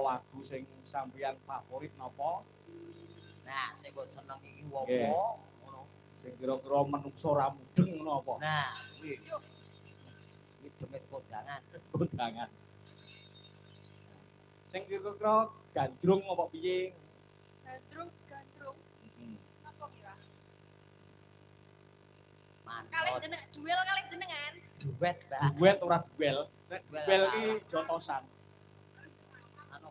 lagu sing sampeyan favorit napa? Nah, sing kok seneng iki wowo ngono. Sing kira-kira menungso ra mudeng ngono apa? Nah, kuwi. Iki demit kondangan. Kondangan. Sing kira-kira gandrung apa piye? Gandrung. Apa kira? Kalih Mantap. jeneng duel kalih jenengan. Duet, Mbak. Duet ora duel. Nek duel iki jotosan. Anu,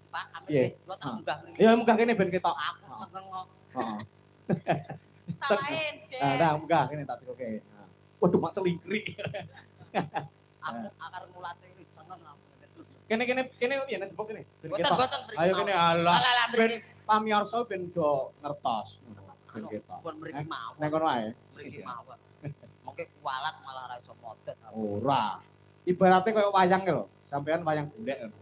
Pak, Piye? ambil kula tak munggah mriki. Ya munggah kene ben ketok. Aku cengeng kok. Heeh. Salahin, Nah, Den. nah munggah kene tak cekoke. Nah. Waduh mak celingkrik. Aku akar mulate iki cengeng aku. Kene piye nek tepuk kene? Ben Boten ketok. boten mriki. Ayo kene alah. Alah Ben mriki. pamirsa ben do ngertos. Ben Anu, ketok. pun mriki mawon. Nek kono ae. Mriki mawon. Mengke kualat malah ra iso modet. Ora. Ibaratnya koyo wayang lho. Sampean wayang golek ngono.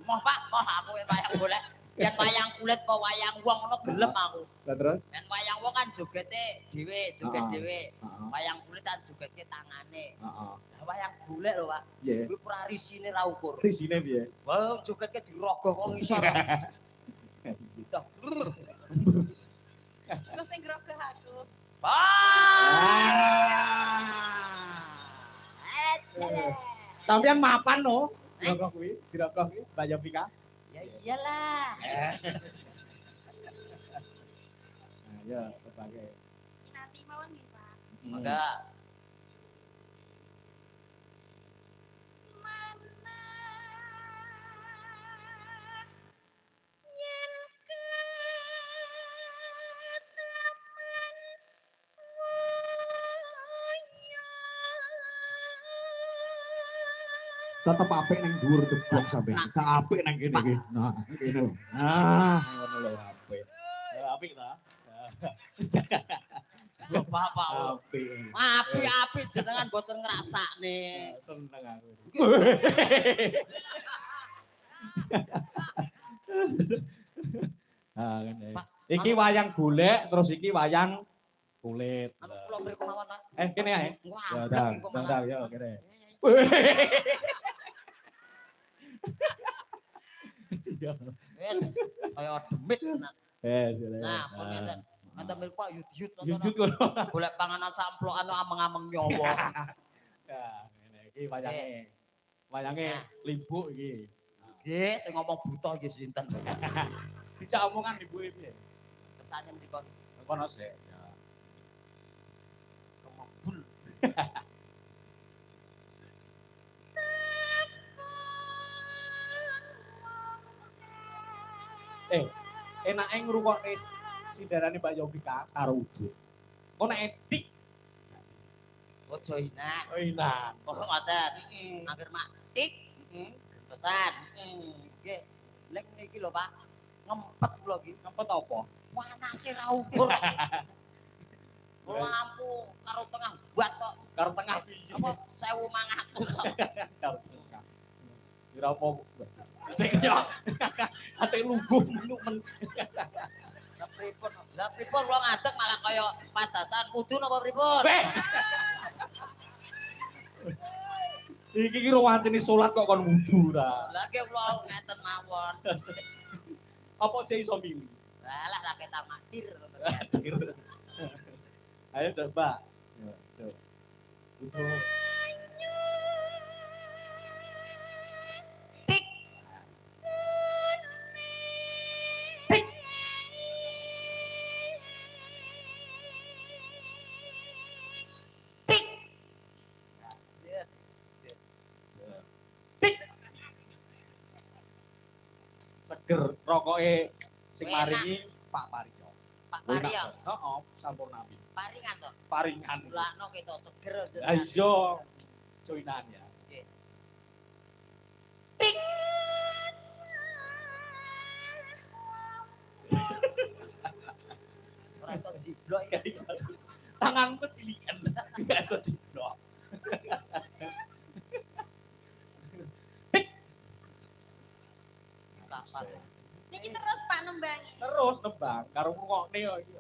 Moh Pak, moh aku yen wayang golek. Yen wayang kulit apa wayang wong ngono gelem aku. Lah terus? Yen wayang wong kan jogete dhewe, joget dhewe. Heeh. Wayang kulit kan jogetke tangane. Heeh. Lah wayang golek lho, Pak. Piye? Kuwi prarisine ra ukur. Risine piye? Wah, jogetke dirogoh kok ngisor. Dah. Terus sing grogah aku. Sampean mapan no? Dirokok kuwi, dirokok kuwi Mbak Yovika. Ya iyalah. Nah, ya berbagai. Nanti mawon nggih, Pak. Mangga. Tetep apik nang dhuwur tebok sampean. Gak apik nang kene iki. Nah, iki. Ah, ngono lho apik. Apik ta? Lho Bapak. Apik. Apik-apik jenengan boten ngrasakne. Seneng aku. Ah, ngene. Iki wayang golek terus iki wayang kulit. Anu kula mriku mawon, Pak. Kene ae. Wah, Ya, kok malah. dang, ya kene. Ya. Wis kaya demit tenan. Sile. Nah, pun ngeten. Ngeten mriku Pak yut-yut Yut kono. golek panganan samplokan ameng-ameng nyawa. Ya, ngene iki wayange. Wayange limbuk iki. Nggih, sing ngomong buta nggih sinten. Dijak omongan ibuke piye? Kesane mriku Kono sik. Ya. kemebul. Enake ngrungokne sindarane Mbak Yovika karo Udo. Kok nek edik Ojo inak. oh inan. Kok ngoten. Angger mak tik gentosan. Nggih. Lek niki lho Pak, ngempet kula iki. Ngempet apa? Panase ra ukur. Lampu karo tengah buat kok. Karo tengah piye? Apa 1500 kok. Karo tengah. Kira apa? Ate ya. Ate lungguh men. Lah pripun kula ngadeg malah kaya padasan kudu napa pripun? Iki ki wancine salat kok kon wudu ra. Lah ki kula ngeten mawon. Apa aja iso milih? Lah ra ketar madir. Hadir. Ayo Mbak. Ya, tuh. Wudu. Tik. Tik. Tik. Tik. Seger rokoke sing maringi Pak Parjo. Pak Paryo. Heeh, sampurnapi. Paringan to. Paringan. Lakno kita seger. Ah iya. Joinan ya. Nggih. Tik. Ora iso jiblok Gak iso. Tanganku cilikan. Gak iso jiblok. kapan. Niki terus Pak nembangi. Terus nembang karo ngrungokne kok iki.